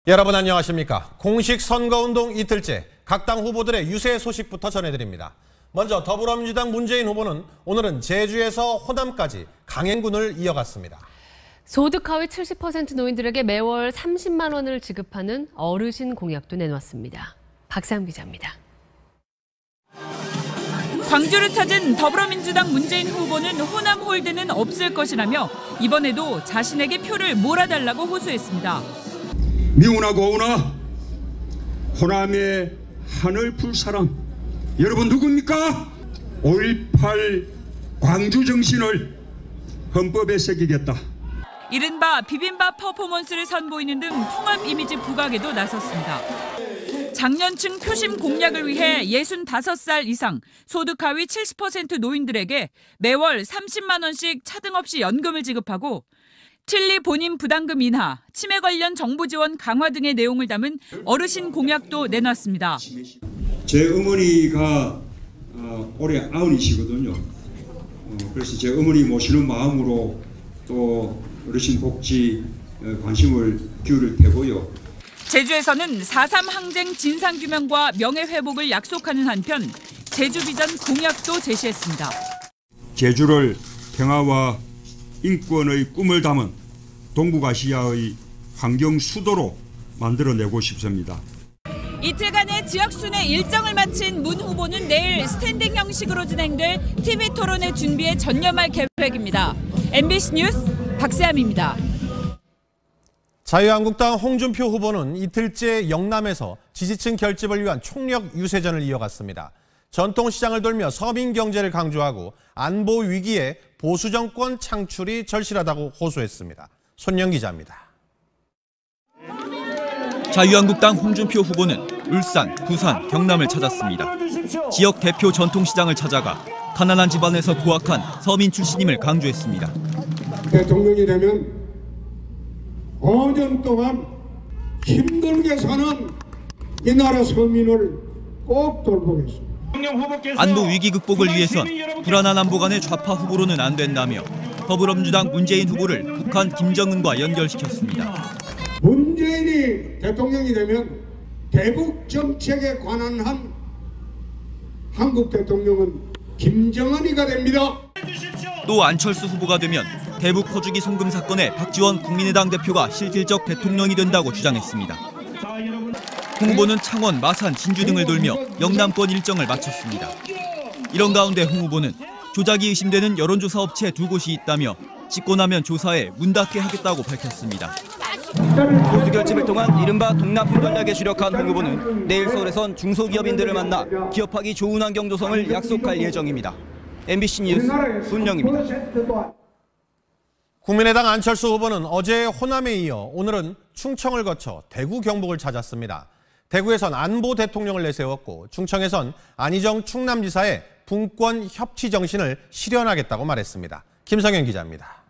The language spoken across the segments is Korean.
여러분 안녕하십니까? 공식 선거운동 이틀째 각 당 후보들의 유세 소식부터 전해드립니다. 먼저 더불어민주당 문재인 후보는 오늘은 제주에서 호남까지 강행군을 이어갔습니다. 소득 하위 70% 노인들에게 매월 30만 원을 지급하는 어르신 공약도 내놨습니다. 박상 기자입니다. 광주를 찾은 더불어민주당 문재인 후보는 호남 홀대는 없을 것이라며 이번에도 자신에게 표를 몰아달라고 호소했습니다. 미우나 고우나 호남의 하늘 풀사람 여러분 누굽니까? 5.18 광주 정신을 헌법에 새기겠다. 이른바 비빔밥 퍼포먼스를 선보이는 등 통합 이미지 부각에도 나섰습니다. 장년층 표심 공략을 위해 65살 이상 소득 하위 70% 노인들에게 매월 30만 원씩 차등 없이 연금을 지급하고 틸리 본인 부담금 인하, 치매 관련 정부 지원 강화 등의 내용을 담은 어르신 공약도 내놨습니다. 제 어머니가 올해 90이시거든요. 그래서 제 어머니 모시는 마음으로 또 어르신 복지 관심을 기울일 테고요. 제주에서는 4.3 항쟁 진상규명과 명예회복을 약속하는 한편 제주 비전 공약도 제시했습니다. 제주를 평화와 인권의 꿈을 담은 동북아시아의 환경 수도로 만들어내고 싶습니다. 이틀간의 지역 순회 일정을 마친 문 후보는 내일 스탠딩 형식으로 진행될 TV 토론회 준비에 전념할 계획입니다. MBC 뉴스 박세암입니다. 자유한국당 홍준표 후보는 이틀째 영남에서 지지층 결집을 위한 총력 유세전을 이어갔습니다. 전통시장을 돌며 서민 경제를 강조하고 안보 위기에 보수 정권 창출이 절실하다고 호소했습니다. 손영 기자입니다. 자유한국당 홍준표 후보는 울산, 부산, 경남을 찾았습니다. 지역 대표 전통시장을 찾아가 가난한 집안에서 부학한 서민 출신임을 강조했습니다. 대통령이 되면 5년 동안 힘들게 사는 이 나라 서민을 꼭 돌보겠습니다. 안보 위기 극복을 위해선 불안한 안보 간의 좌파 후보로는 안 된다며 더불어민주당 문재인 후보를 북한 김정은과 연결시켰습니다. 문재인이 대통령이 되면 대북 정책에 관한 한 한국 대통령은 김정은이가 됩니다. 또 안철수 후보가 되면 대북 퍼주기 송금 사건에 박지원 국민의당 대표가 실질적 대통령이 된다고 주장했습니다. 홍 후보는 창원, 마산, 진주 등을 돌며 영남권 일정을 마쳤습니다. 이런 가운데 홍 후보는 조작이 의심되는 여론조사 업체 2곳이 있다며 찍고 나면 조사에 문 닫게 하겠다고 밝혔습니다. 보수 결집을 통한 이른바 동남풍 전략에 주력한 홍 후보는 내일 서울에선 중소기업인들을 만나 기업하기 좋은 환경 조성을 약속할 예정입니다. MBC 뉴스 손영입니다. 국민의당 안철수 후보는 어제 호남에 이어 오늘은 충청을 거쳐 대구 경북을 찾았습니다. 대구에선 안보 대통령을 내세웠고 충청에선 안희정 충남지사의 분권 협치 정신을 실현하겠다고 말했습니다. 김성현 기자입니다.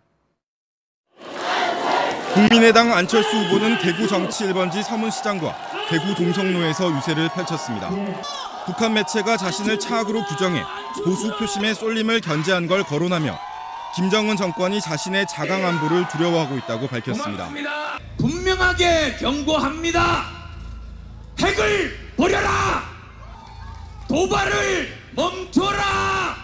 국민의당 안철수 후보는 대구 정치 1번지 서문시장과 대구 동성로에서 유세를 펼쳤습니다. 북한 매체가 자신을 차악으로 규정해 보수 표심의 쏠림을 견제한 걸 거론하며 김정은 정권이 자신의 자강 안보를 두려워하고 있다고 밝혔습니다. 분명하게 경고합니다. 핵을 버려라! 도발을 멈춰라!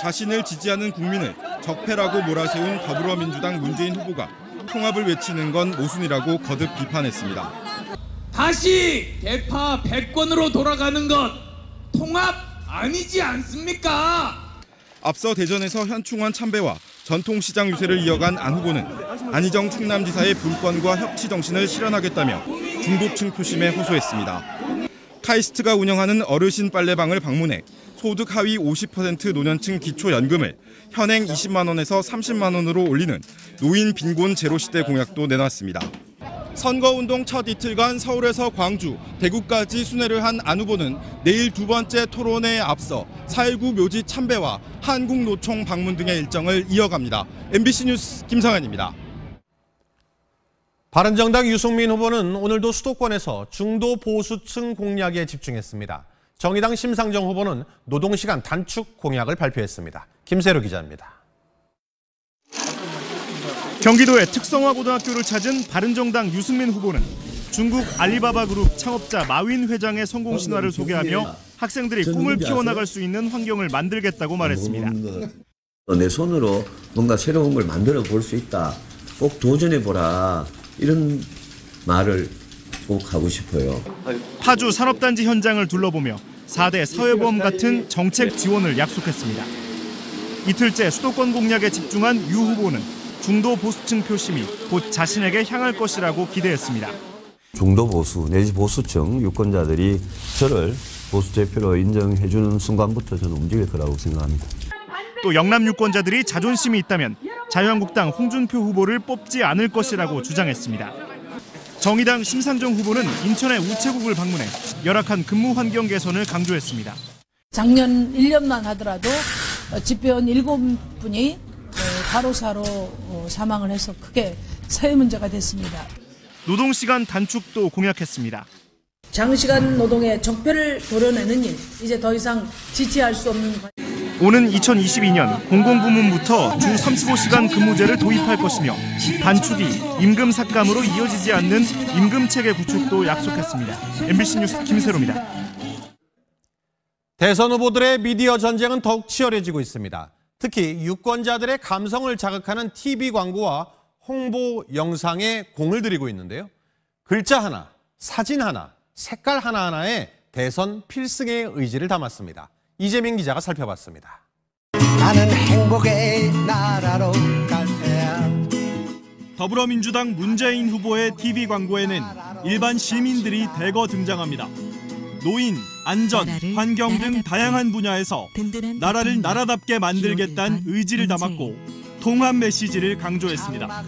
자신을 지지하는 국민을 적폐라고 몰아세운 더불어민주당 문재인 후보가 통합을 외치는 건 모순이라고 거듭 비판했습니다. 다시 대파 100권으로 돌아가는 것 통합 아니지 않습니까? 앞서 대전에서 현충원 참배와 전통시장 유세를 이어간 안 후보는 안희정 충남지사의 분권과 협치 정신을 실현하겠다며 중도층 표심에 호소했습니다. 카이스트가 운영하는 어르신 빨래방을 방문해 소득 하위 50% 노년층 기초연금을 현행 20만 원에서 30만 원으로 올리는 노인 빈곤 제로 시대 공약도 내놨습니다. 선거운동 첫 이틀간 서울에서 광주, 대구까지 순회를 한 안 후보는 내일 두 번째 토론회에 앞서 4.19 묘지 참배와 한국노총 방문 등의 일정을 이어갑니다. MBC 뉴스 김성현입니다. 바른정당 유승민 후보는 오늘도 수도권에서 중도 보수층 공략에 집중했습니다. 정의당 심상정 후보는 노동시간 단축 공약을 발표했습니다. 김세로 기자입니다. 경기도의 특성화 고등학교를 찾은 바른정당 유승민 후보는 중국 알리바바 그룹 창업자 마윈 회장의 성공 신화를 소개하며 학생들이 꿈을 피워나갈 수 있는 환경을 만들겠다고 말했습니다. 내 손으로 뭔가 새로운 걸 만들어 볼 수 있다. 꼭 도전해보라. 이런 말을 꼭 하고 싶어요. 파주 산업단지 현장을 둘러보며 4대 사회보험 같은 정책 지원을 약속했습니다. 이틀째 수도권 공략에 집중한 유 후보는 중도 보수층 표심이 곧 자신에게 향할 것이라고 기대했습니다. 중도 보수 내지 보수층 유권자들이 저를 보수 대표로 인정해주는 순간부터 저는 움직일 거라고 생각합니다. 또 영남 유권자들이 자존심이 있다면 자유한국당 홍준표 후보를 뽑지 않을 것이라고 주장했습니다. 정의당 심상정 후보는 인천의 우체국을 방문해 열악한 근무 환경 개선을 강조했습니다. 작년 1년만 하더라도 집배원 7분이 과로사로 사망을 해서 크게 사회 문제가 됐습니다. 노동시간 단축도 공약했습니다. 장시간 노동의 적폐를 도려내는 일, 이제 더 이상 지지할 수 없는. 오는 2022년 공공부문부터 주 35시간 근무제를 도입할 것이며 단축이 임금 삭감으로 이어지지 않는 임금체계 구축도 약속했습니다. MBC 뉴스 김세로입니다. 대선 후보들의 미디어 전쟁은 더욱 치열해지고 있습니다. 특히 유권자들의 감성을 자극하는 TV 광고와 홍보 영상에 공을 들이고 있는데요. 글자 하나, 사진 하나, 색깔 하나하나에 대선 필승의 의지를 담았습니다. 이재민 기자가 살펴봤습니다. 나는 행복의 나라로 갈 테야. 더불어민주당 문재인 후보의 TV 광고에는 일반 시민들이 대거 등장합니다. 노인, 안전, 환경 등 다양한 분야에서 나라를 나라답게 만들겠다는 의지를 담았고 통합 메시지를 강조했습니다.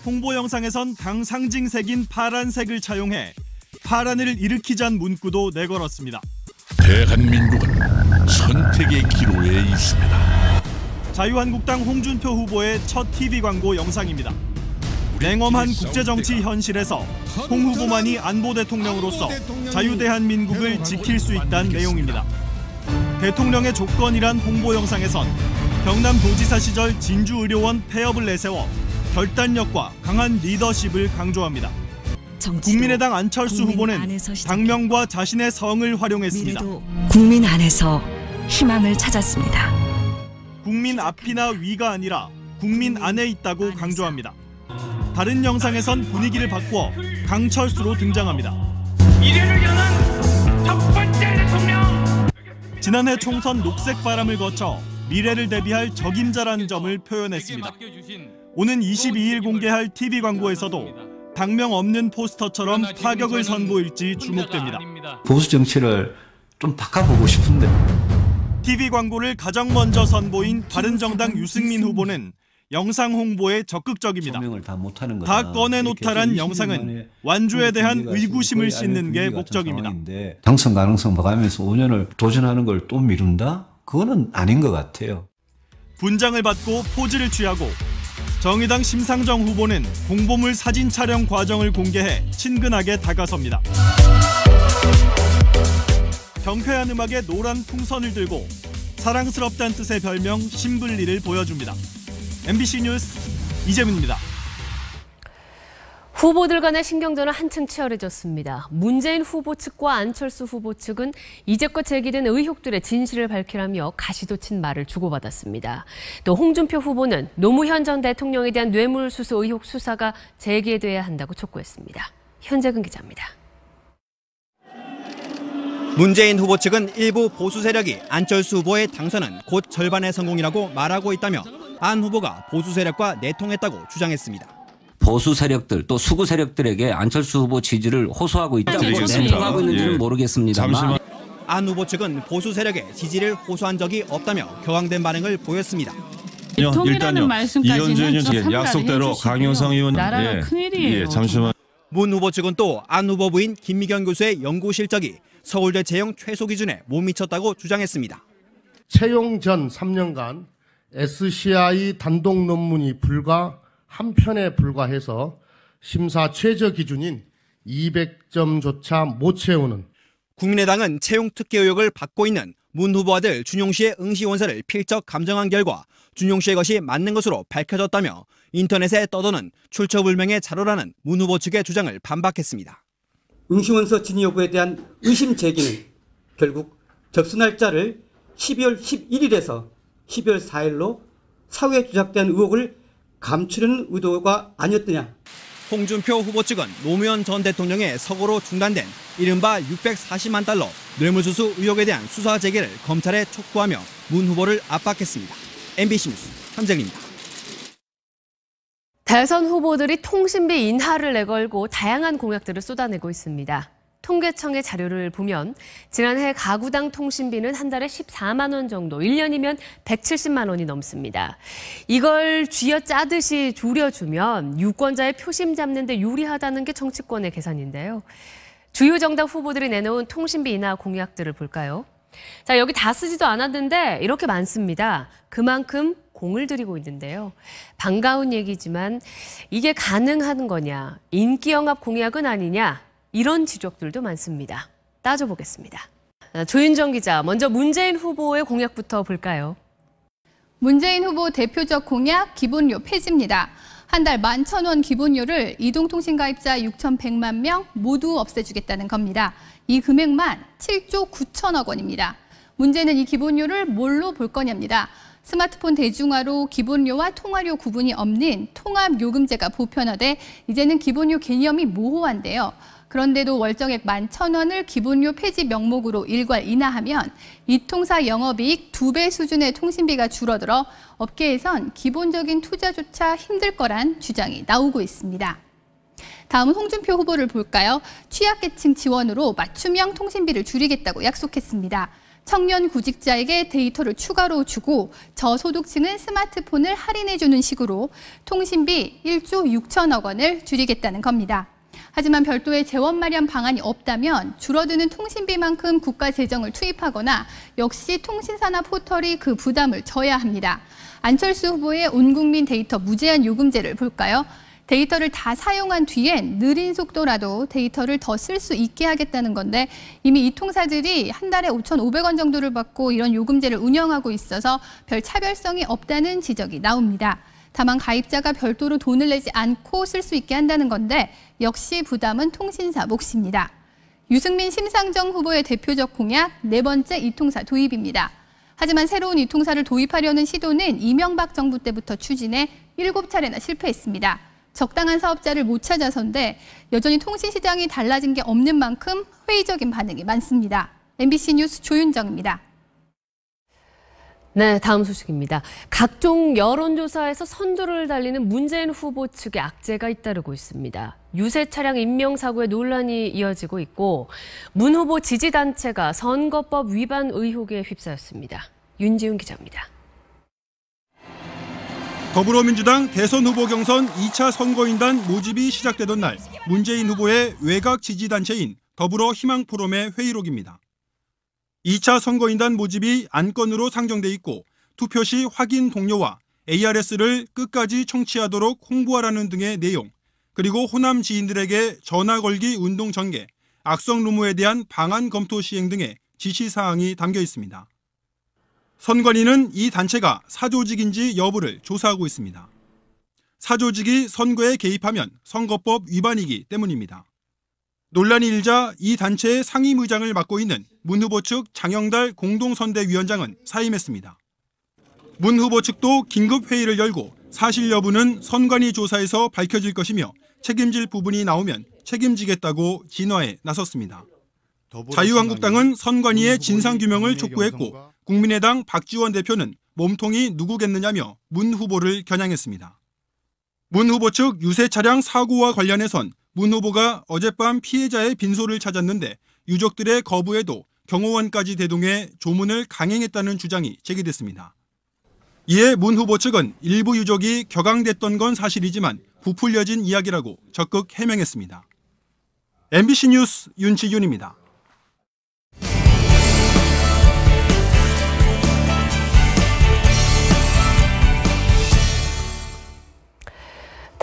홍보 영상에선 당 상징색인 파란색을 차용해 파란을 일으키자는 문구도 내걸었습니다. 대한민국은 선택의 기로에 있습니다. 자유한국당 홍준표 후보의 첫 TV 광고 영상입니다. 냉엄한 국제정치 현실에서 홍 후보만이 안보 대통령으로서 자유대한민국을 지킬 수 있다는 내용입니다. 대통령의 조건이란 홍보 영상에선 경남도지사 시절 진주의료원 폐업을 내세워 결단력과 강한 리더십을 강조합니다. 국민의당 안철수 후보는 당명과 자신의 성을 활용했습니다. 국민 안에서 희망을 찾았습니다. 국민 앞이나 위가 아니라 국민 안에 있다고 강조합니다. 다른 영상에선 분위기를 바꾸어 강철수로 등장합니다. 미래를 여는 첫 번째 대통령! 지난해 총선 녹색 바람을 거쳐 미래를 대비할 적임자라는 점을 표현했습니다. 오는 22일 공개할 TV 광고에서도 당명 없는 포스터처럼 타격을 선보일지 주목됩니다. 보수 정치를 좀 바꿔보고 싶은데. TV 광고를 가장 먼저 선보인 바른정당 유승민 후보는 영상 홍보에 적극적입니다. 다 꺼내놓다란 영상은 완주에 대한 의구심을 씻는 게 목적입니다. 당선 가능성 봐가면서 5년을 도전하는 걸 또 미룬다? 그거는 아닌 것 같아요. 분장을 받고 포즈를 취하고 정의당 심상정 후보는 공보물 사진 촬영 과정을 공개해 친근하게 다가섭니다. 경쾌한 음악에 노란 풍선을 들고 사랑스럽다는 뜻의 별명 신블리를 보여줍니다. MBC 뉴스 이재민입니다. 후보들 간의 신경전은 한층 치열해졌습니다. 문재인 후보 측과 안철수 후보 측은 이제껏 제기된 의혹들의 진실을 밝히라며 가시도 친 말을 주고받았습니다. 또 홍준표 후보는 노무현 전 대통령에 대한 뇌물수수 의혹 수사가 재개돼야 한다고 촉구했습니다. 현재근 기자입니다. 문재인 후보 측은 일부 보수 세력이 안철수 후보의 당선은 곧 절반의 성공이라고 말하고 있다며 안 후보가 보수 세력과 내통했다고 주장했습니다. 보수 세력들 또 수구 세력들에게 안철수 후보 지지를 호소하고 있다. 내통하고 있는지는 모르겠습니다만. 안 후보 측은 보수 세력의 지지를 호소한 적이 없다며 격앙된 반응을 보였습니다. 일단요. 이현주는 약속대로 강효상 의원 나라가 큰일이에요. 잠시만. 문 후보 측은 또 안 후보 부인 김미경 교수의 연구 실적이 서울대 채용 최소 기준에 못 미쳤다고 주장했습니다. 채용 전 3년간 SCI 단독 논문이 불과 한 편에 불과해서 심사 최저 기준인 200점조차 못 채우는. 국민의당은 채용 특혜 의혹을 받고 있는 문 후보 아들 준용 씨의 응시 원서를 필적 감정한 결과 준용 씨의 것이 맞는 것으로 밝혀졌다며 인터넷에 떠도는 출처불명의 자료라는 문 후보 측의 주장을 반박했습니다. 응시원서 진위 여부에 대한 의심 제기는 결국 접수 날짜를 12월 11일에서 12월 4일로 사후에 조작된 의혹을 감추려는 의도가 아니었더냐. 홍준표 후보 측은 노무현 전 대통령의 서거로 중단된 이른바 640만 달러 뇌물수수 의혹에 대한 수사 재개를 검찰에 촉구하며 문 후보를 압박했습니다. MBC 뉴스 현정입니다. 대선 후보들이 통신비 인하를 내걸고 다양한 공약들을 쏟아내고 있습니다. 통계청의 자료를 보면 지난해 가구당 통신비는 한 달에 14만 원 정도, 1년이면 170만 원이 넘습니다. 이걸 쥐어짜듯이 줄여주면 유권자의 표심 잡는 데 유리하다는 게 정치권의 계산인데요. 주요 정당 후보들이 내놓은 통신비 인하 공약들을 볼까요? 자, 여기 다 쓰지도 않았는데 이렇게 많습니다. 그만큼 공을 들이고 있는데요. 반가운 얘기지만 이게 가능한 거냐, 인기 영합 공약은 아니냐, 이런 지적들도 많습니다. 따져보겠습니다. 조윤정 기자, 먼저 문재인 후보의 공약부터 볼까요? 문재인 후보 대표적 공약 기본료 폐지입니다. 한 달 11,000원 기본료를 이동통신 가입자 6,100만 명 모두 없애주겠다는 겁니다. 이 금액만 7조 9천억 원입니다. 문제는 이 기본료를 뭘로 볼 거냐입니다. 스마트폰 대중화로 기본료와 통화료 구분이 없는 통합요금제가 보편화돼 이제는 기본료 개념이 모호한데요. 그런데도 월정액 11,000원을 기본료 폐지 명목으로 일괄 인하하면 이통사 영업이익 2배 수준의 통신비가 줄어들어 업계에선 기본적인 투자조차 힘들 거란 주장이 나오고 있습니다. 다음은 홍준표 후보를 볼까요? 취약계층 지원으로 맞춤형 통신비를 줄이겠다고 약속했습니다. 청년 구직자에게 데이터를 추가로 주고 저소득층은 스마트폰을 할인해주는 식으로 통신비 1조 6천억 원을 줄이겠다는 겁니다. 하지만 별도의 재원 마련 방안이 없다면 줄어드는 통신비만큼 국가 재정을 투입하거나 역시 통신산업 포털이 그 부담을 져야 합니다. 안철수 후보의 온국민 데이터 무제한 요금제를 볼까요? 데이터를 다 사용한 뒤엔 느린 속도라도 데이터를 더 쓸 수 있게 하겠다는 건데 이미 이 통사들이 한 달에 5,500원 정도를 받고 이런 요금제를 운영하고 있어서 별 차별성이 없다는 지적이 나옵니다. 다만 가입자가 별도로 돈을 내지 않고 쓸 수 있게 한다는 건데 역시 부담은 통신사 몫입니다. 유승민 심상정 후보의 대표적 공약 네 번째 이통사 도입입니다. 하지만 새로운 이통사를 도입하려는 시도는 이명박 정부 때부터 추진해 7차례나 실패했습니다. 적당한 사업자를 못 찾아서인데 여전히 통신시장이 달라진 게 없는 만큼 회의적인 반응이 많습니다. MBC 뉴스 조윤정입니다. 네, 다음 소식입니다. 각종 여론조사에서 선두를 달리는 문재인 후보 측의 악재가 잇따르고 있습니다. 유세 차량 임명 사고에 논란이 이어지고 있고 문 후보 지지단체가 선거법 위반 의혹에 휩싸였습니다. 윤지훈 기자입니다. 더불어민주당 대선 후보 경선 2차 선거인단 모집이 시작되던 날 문재인 후보의 외곽 지지단체인 더불어희망포럼의 회의록입니다. 2차 선거인단 모집이 안건으로 상정돼 있고 투표 시 확인 동료와 ARS를 끝까지 청취하도록 홍보하라는 등의 내용, 그리고 호남 지인들에게 전화 걸기 운동 전개, 악성 루머에 대한 방안 검토 시행 등의 지시사항이 담겨 있습니다. 선관위는 이 단체가 사조직인지 여부를 조사하고 있습니다. 사조직이 선거에 개입하면 선거법 위반이기 때문입니다. 논란이 일자 이 단체의 상임의장을 맡고 있는 문 후보 측 장영달 공동선대위원장은 사임했습니다. 문 후보 측도 긴급회의를 열고 사실 여부는 선관위 조사에서 밝혀질 것이며 책임질 부분이 나오면 책임지겠다고 진화에 나섰습니다. 자유한국당은 선관위의 진상규명을 촉구했고 국민의당 박지원 대표는 몸통이 누구겠느냐며 문 후보를 겨냥했습니다. 문 후보 측 유세 차량 사고와 관련해선 문 후보가 어젯밤 피해자의 빈소를 찾았는데 유족들의 거부에도 경호원까지 대동해 조문을 강행했다는 주장이 제기됐습니다. 이에 문 후보 측은 일부 유족이 격앙됐던 건 사실이지만 부풀려진 이야기라고 적극 해명했습니다. MBC 뉴스 윤치윤입니다.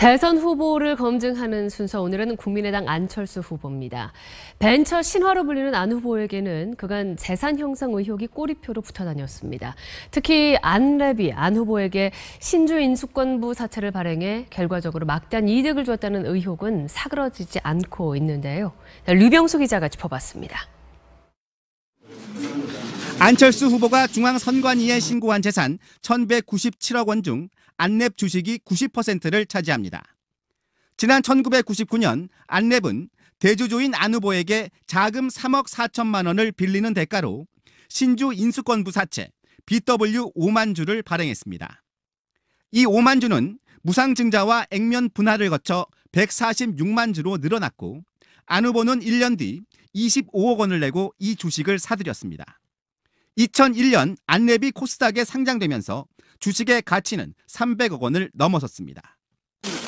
대선 후보를 검증하는 순서, 오늘은 국민의당 안철수 후보입니다. 벤처 신화로 불리는 안 후보에게는 그간 재산 형성 의혹이 꼬리표로 붙어 다녔습니다. 특히 안랩이 안 후보에게 신주 인수권부 사채를 발행해 결과적으로 막대한 이득을 줬다는 의혹은 사그러지지 않고 있는데요. 류병수 기자가 짚어봤습니다. 안철수 후보가 중앙선관위에 신고한 재산 1,197억 원 중 안랩 주식이 90%를 차지합니다. 지난 1999년 안랩은 대주주인 안 후보에게 자금 3억 4천만 원을 빌리는 대가로 신주 인수권부 사채 BW 5만 주를 발행했습니다. 이 5만 주는 무상증자와 액면 분할을 거쳐 146만 주로 늘어났고 안 후보는 1년 뒤 25억 원을 내고 이 주식을 사들였습니다. 2001년 안랩이 코스닥에 상장되면서 주식의 가치는 300억 원을 넘어섰습니다.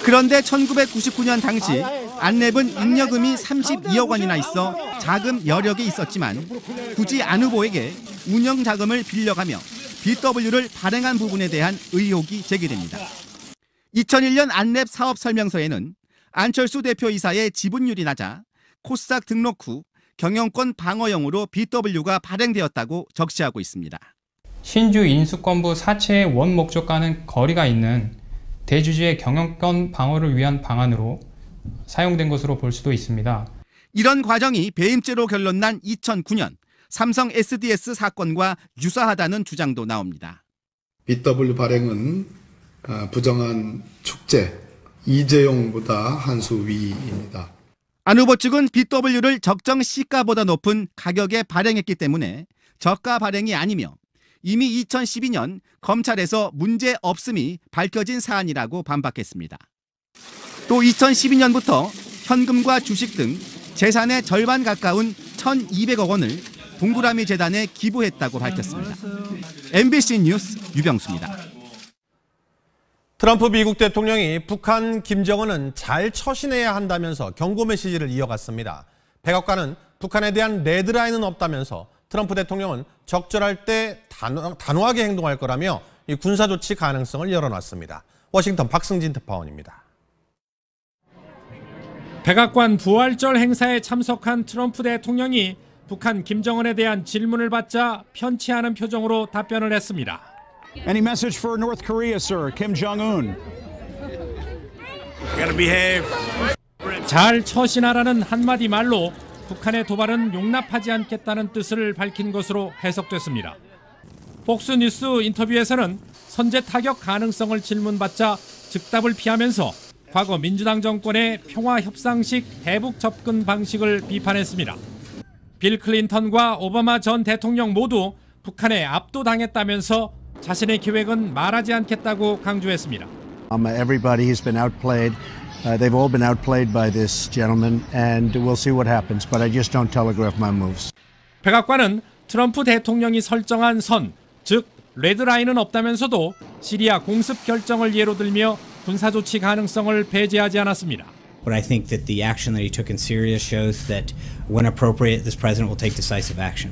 그런데 1999년 당시 안랩은 잉여금이 32억 원이나 있어 자금 여력이 있었지만 굳이 안 후보에게 운영 자금을 빌려가며 BW를 발행한 부분에 대한 의혹이 제기됩니다. 2001년 안랩 사업 설명서에는 안철수 대표이사의 지분율이 낮아 코스닥 등록 후 경영권 방어용으로 BW가 발행되었다고 적시하고 있습니다. 신주 인수권부 사채의 원 목적과는 거리가 있는 대주주의 경영권 방어를 위한 방안으로 사용된 것으로 볼 수도 있습니다. 이런 과정이 배임죄로 결론난 2009년 삼성 SDS 사건과 유사하다는 주장도 나옵니다. BW 발행은 부정한 축제, 이재용보다 한 수 위입니다. 안 후보 측은 BW를 적정 시가보다 높은 가격에 발행했기 때문에 저가 발행이 아니며 이미 2012년 검찰에서 문제 없음이 밝혀진 사안이라고 반박했습니다. 또 2012년부터 현금과 주식 등 재산의 절반 가까운 1,200억 원을 동그라미 재단에 기부했다고 밝혔습니다. MBC 뉴스 유병수입니다. 트럼프 미국 대통령이 북한 김정은은 잘 처신해야 한다면서 경고 메시지를 이어갔습니다. 백악관은 북한에 대한 레드라인은 없다면서 트럼프 대통령은 적절할 때 단호하게 행동할 거라며 이 군사조치 가능성을 열어놨습니다. 워싱턴 박승진 특파원입니다. 백악관 부활절 행사에 참석한 트럼프 대통령이 북한 김정은에 대한 질문을 받자 편치 않은 표정으로 답변을 했습니다. Any message for North Korea, sir? Kim Jong-un. Gotta behave. 잘 처신하라는 한마디 말로 북한의 도발은 용납하지 않겠다는 뜻을 밝힌 것으로 해석됐습니다. 폭스뉴스 인터뷰에서는 선제 타격 가능성을 질문받자 즉답을 피하면서 과거 민주당 정권의 평화 협상식 대북 접근 방식을 비판했습니다. 빌 클린턴과 오바마 전 대통령 모두 북한에 압도당했다면서 자신의 계획은 말하지 않겠다고 강조했습니다. Everybody has been outplayed. They've all been outplayed by this gentleman, and we'll see what happens. But I just don't telegraph my moves. 백악관은 트럼프 대통령이 설정한 선, 즉 레드라인은 없다면서도 시리아 공습 결정을 예로 들며 군사조치 가능성을 배제하지 않았습니다. But I think that the action that he took in Syria shows that when appropriate, this president will take decisive action.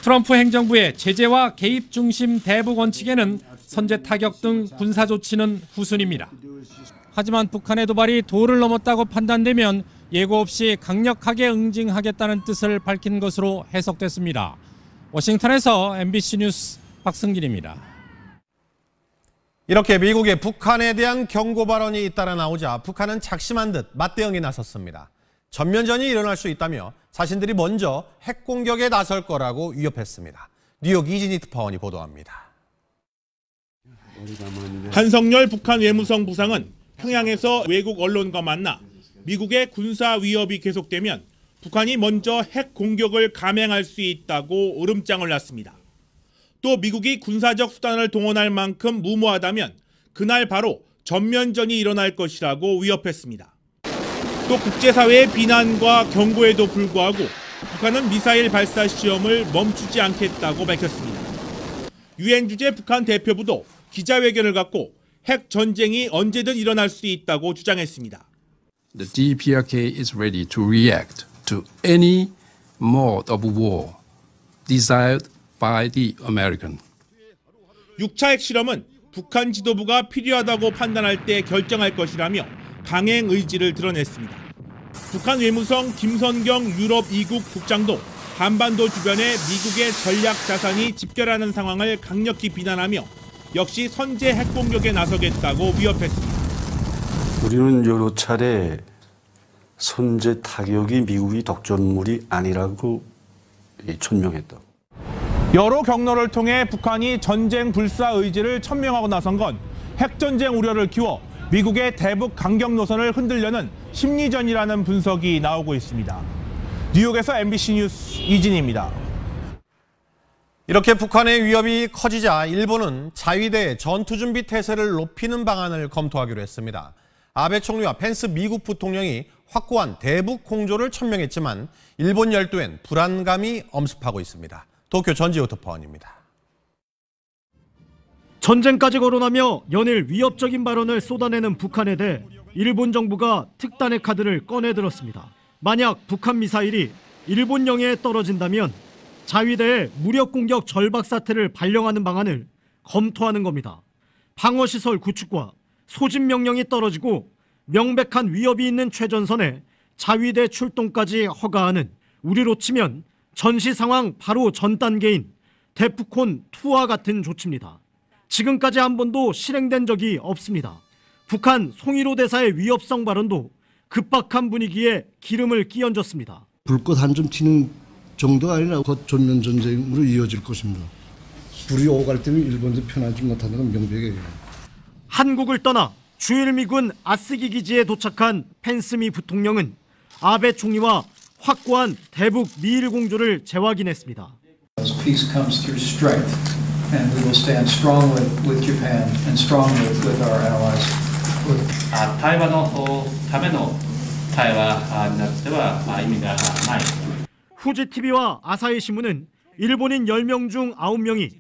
트럼프 행정부의 제재와 개입 중심 대북 원칙에는 선제 타격 등 군사 조치는 후순입니다. 하지만 북한의 도발이 도를 넘었다고 판단되면 예고 없이 강력하게 응징하겠다는 뜻을 밝힌 것으로 해석됐습니다. 워싱턴에서 MBC 뉴스 박승길입니다. 이렇게 미국의 북한에 대한 경고 발언이 잇따라 나오자 북한은 작심한 듯 맞대응에 나섰습니다. 전면전이 일어날 수 있다며 자신들이 먼저 핵공격에 나설 거라고 위협했습니다. 뉴욕 이진희 특파원이 보도합니다. 한성열 북한 외무성 부상은 평양에서 외국 언론과 만나 미국의 군사 위협이 계속되면 북한이 먼저 핵 공격을 감행할 수 있다고 으름장을 놨습니다. 또 미국이 군사적 수단을 동원할 만큼 무모하다면 그날 바로 전면전이 일어날 것이라고 위협했습니다. 또 국제사회의 비난과 경고에도 불구하고 북한은 미사일 발사 시험을 멈추지 않겠다고 밝혔습니다. 유엔 주재 북한 대표부도 기자회견을 갖고 핵 전쟁이 언제든 일어날 수 있다고 주장했습니다. The DPRK is ready to react to any mode of war desired by the American. 6차 핵실험은 북한 지도부가 필요하다고 판단할 때 결정할 것이라며 강행 의지를 드러냈습니다. 북한 외무성 김선경 유럽 2국 국장도 한반도 주변에 미국의 전략 자산이 집결하는 상황을 강력히 비난하며 역시 선제 핵공격에 나서겠다고 위협했습니다. 우리는 여러 차례 선제 타격이 미국이 독점물이 아니라고 천명했다. 여러 경로를 통해 북한이 전쟁 불사 의지를 천명하고 나선 건 핵전쟁 우려를 키워 미국의 대북 강경 노선을 흔들려는 심리전이라는 분석이 나오고 있습니다. 뉴욕에서 MBC 뉴스 이진희입니다. 이렇게 북한의 위협이 커지자 일본은 자위대의 전투준비 태세를 높이는 방안을 검토하기로 했습니다. 아베 총리와 펜스 미국 부통령이 확고한 대북 공조를 천명했지만 일본 열도엔 불안감이 엄습하고 있습니다. 도쿄 전지호 특파원입니다. 전쟁까지 거론하며 연일 위협적인 발언을 쏟아내는 북한에 대해 일본 정부가 특단의 카드를 꺼내들었습니다. 만약 북한 미사일이 일본 영해에 떨어진다면 자위대의 무력 공격 절박 사태를 발령하는 방안을 검토하는 겁니다. 방어시설 구축과 소집 명령이 떨어지고 명백한 위협이 있는 최전선에 자위대 출동까지 허가하는, 우리로 치면 전시 상황 바로 전 단계인 데프콘 2와 같은 조치입니다. 지금까지 한 번도 실행된 적이 없습니다. 북한 송일호 대사의 위협성 발언도 급박한 분위기에 기름을 끼얹었습니다. 불꽃 한 점 튀는 정도가 아니라 곧 전면 전쟁으로 이어질 것입니다. 불이 오갈 때는 일본도 편하지 못하는 건 명백해요. 한국을 떠나 주일 미군 아스기 기지에 도착한 펜스 미 부통령은 아베 총리와 확고한 대북 미일 공조를 재확인했습니다. Peace comes through strength, and we will stand strongly with Japan and strongly with our allies. 対話のための対話になっては意味がない。 후지 TV와 아사히 신문은 일본인 10명 중 9명이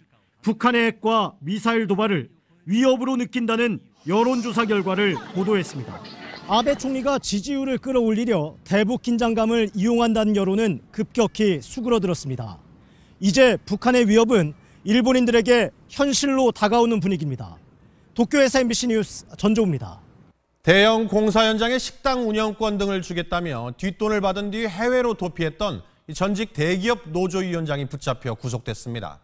북한의 핵과 미사일 도발을 위협으로 느낀다는 여론조사 결과를 보도했습니다. 아베 총리가 지지율을 끌어올리려 대북 긴장감을 이용한다는 여론은 급격히 수그러들었습니다. 이제 북한의 위협은 일본인들에게 현실로 다가오는 분위기입니다. 도쿄에서 MBC 뉴스 전조우입니다. 대형 공사 현장에 식당 운영권 등을 주겠다며 뒷돈을 받은 뒤 해외로 도피했던 전직 대기업 노조위원장이 붙잡혀 구속됐습니다.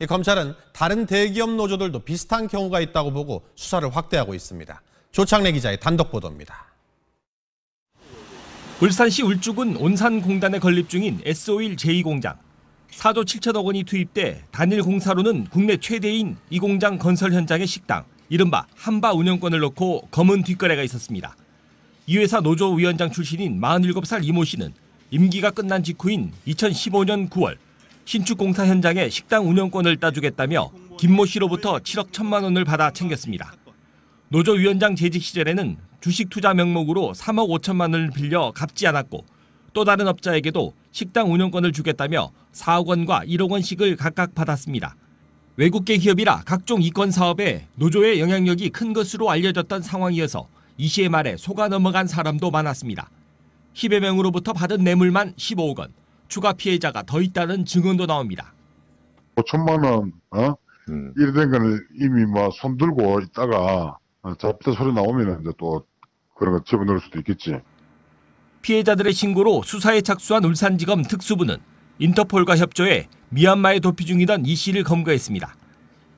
검찰은 다른 대기업 노조들도 비슷한 경우가 있다고 보고 수사를 확대하고 있습니다. 조창래 기자의 단독 보도입니다. 울산시 울주군 온산공단에 건립 중인 S-오일 제2공장. 4조 7천억 원이 투입돼 단일 공사로는 국내 최대인 이 공장 건설 현장의 식당, 이른바 한바 운영권을 놓고 검은 뒷거래가 있었습니다. 이 회사 노조위원장 출신인 47살 이모 씨는 임기가 끝난 직후인 2015년 9월 신축 공사 현장에 식당 운영권을 따주겠다며 김모 씨로부터 7억 1천만 원을 받아 챙겼습니다. 노조위원장 재직 시절에는 주식 투자 명목으로 3억 5천만 원을 빌려 갚지 않았고 또 다른 업자에게도 식당 운영권을 주겠다며 4억 원과 1억 원씩을 각각 받았습니다. 외국계 기업이라 각종 이권 사업에 노조의 영향력이 큰 것으로 알려졌던 상황이어서 이 씨의 말에 속아 넘어간 사람도 많았습니다. 10여 명으로부터 받은 뇌물만 15억 원, 추가 피해자가 더 있다는 증언도 나옵니다. 5천만 원, 이래 된 거는 이미 손 들고 있다가 잡다 소리 나오면 이제 또 그런 거 집어넣을 수도 있겠지. 피해자들의 신고로 수사에 착수한 울산지검 특수부는 인터폴과 협조해 미얀마에 도피 중이던 이 씨를 검거했습니다.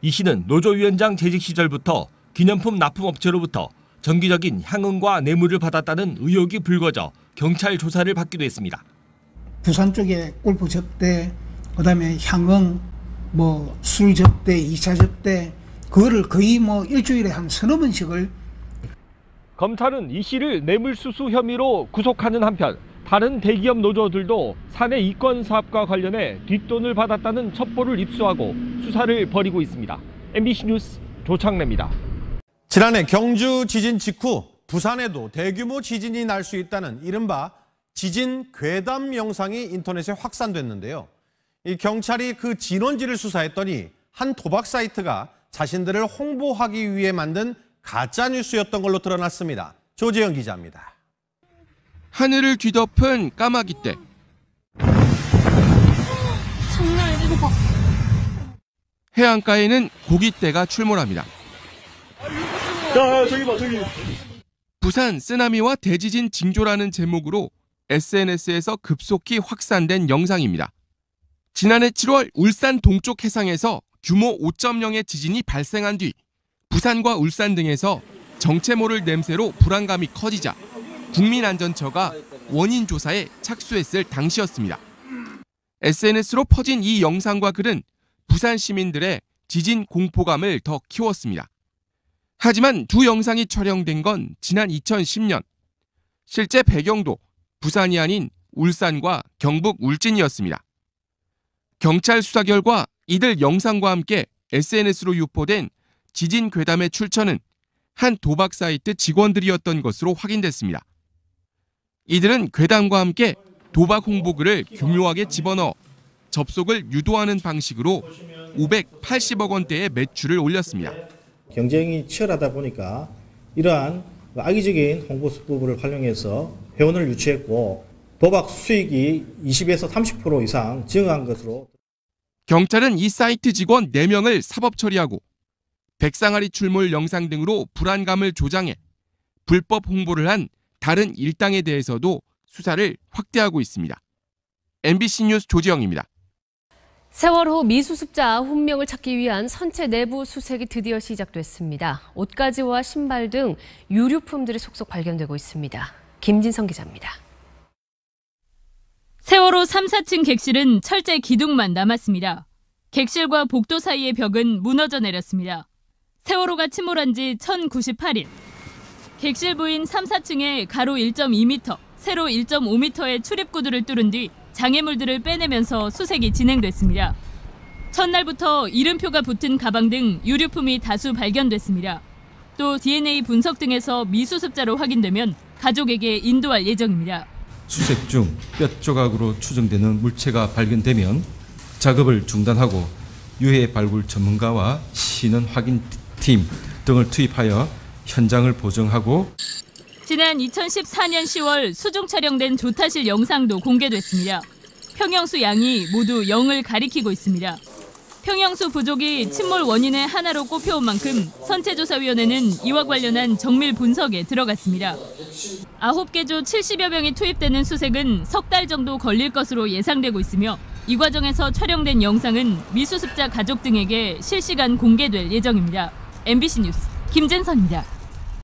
이 씨는 노조위원장 재직 시절부터 기념품 납품업체로부터 정기적인 향응과 뇌물을 받았다는 의혹이 불거져 경찰 조사를 받기도 했습니다. 부산 쪽에 골프 접대, 그다음에 향응, 술 접대, 2차 접대, 그거를 거의 일주일에 한 서너 번씩을. 검찰은 이 씨를 뇌물수수 혐의로 구속하는 한편 다른 대기업 노조들도 사내 이권 사업과 관련해 뒷돈을 받았다는 첩보를 입수하고 수사를 벌이고 있습니다. MBC 뉴스 조창래입니다. 지난해 경주 지진 직후 부산에도 대규모 지진이 날 수 있다는 이른바 지진 괴담 영상이 인터넷에 확산됐는데요. 이 경찰이 그 진원지를 수사했더니 한 도박 사이트가 자신들을 홍보하기 위해 만든 가짜 뉴스였던 걸로 드러났습니다. 조재영 기자입니다. 하늘을 뒤덮은 까마귀떼. 장난 이거 봐. 해안가에는 고깃떼가 출몰합니다. 야, 저기 봐, 저기. 부산 쓰나미와 대지진 징조라는 제목으로 SNS에서 급속히 확산된 영상입니다. 지난해 7월 울산 동쪽 해상에서 규모 5.0의 지진이 발생한 뒤 부산과 울산 등에서 정체 모를 냄새로 불안감이 커지자 국민안전처가 원인 조사에 착수했을 당시였습니다. SNS로 퍼진 이 영상과 글은 부산 시민들의 지진 공포감을 더 키웠습니다. 하지만 두 영상이 촬영된 건 지난 2010년. 실제 배경도 부산이 아닌 울산과 경북 울진이었습니다. 경찰 수사 결과 이들 영상과 함께 SNS로 유포된 지진 괴담의 출처는 한 도박 사이트 직원들이었던 것으로 확인됐습니다. 이들은 괴담과 함께 도박 홍보글을 교묘하게 집어넣어 접속을 유도하는 방식으로 580억 원대의 매출을 올렸습니다. 경쟁이 치열하다 보니까 이러한 악의적인 홍보 수법을 활용해서 회원을 유치했고 도박 수익이 20에서 30% 이상 증가한 것으로. 경찰은 이 사이트 직원 4명을 사법 처리하고 백상아리 출몰 영상 등으로 불안감을 조장해 불법 홍보를 한 다른 일당에 대해서도 수사를 확대하고 있습니다. MBC 뉴스 조지영입니다. 세월호 미수습자 9명을 찾기 위한 선체 내부 수색이 드디어 시작됐습니다. 옷가지와 신발 등 유류품들이 속속 발견되고 있습니다. 김진성 기자입니다. 세월호 3, 4층 객실은 철제 기둥만 남았습니다. 객실과 복도 사이의 벽은 무너져 내렸습니다. 세월호가 침몰한 지 1098일. 객실 부인 3, 4층에 가로 1.2m, 세로 1.5m의 출입구들을 뚫은 뒤 장애물들을 빼내면서 수색이 진행됐습니다. 첫날부터 이름표가 붙은 가방 등 유류품이 다수 발견됐습니다. 또 DNA 분석 등에서 미수습자로 확인되면 가족에게 인도할 예정입니다. 수색 중 뼈 조각으로 추정되는 물체가 발견되면 작업을 중단하고 유해 발굴 전문가와 신원 확인팀 등을 투입하여 현장을 보정하고. 지난 2014년 10월 수중 촬영된 조타실 영상도 공개됐습니다. 평형수 양이 모두 0을 가리키고 있습니다. 평형수 부족이 침몰 원인의 하나로 꼽혀온 만큼 선체조사위원회는 이와 관련한 정밀 분석에 들어갔습니다. 9개조 70여 명이 투입되는 수색은 석 달 정도 걸릴 것으로 예상되고 있으며 이 과정에서 촬영된 영상은 미수습자 가족 등에게 실시간 공개될 예정입니다. MBC 뉴스 김진선입니다.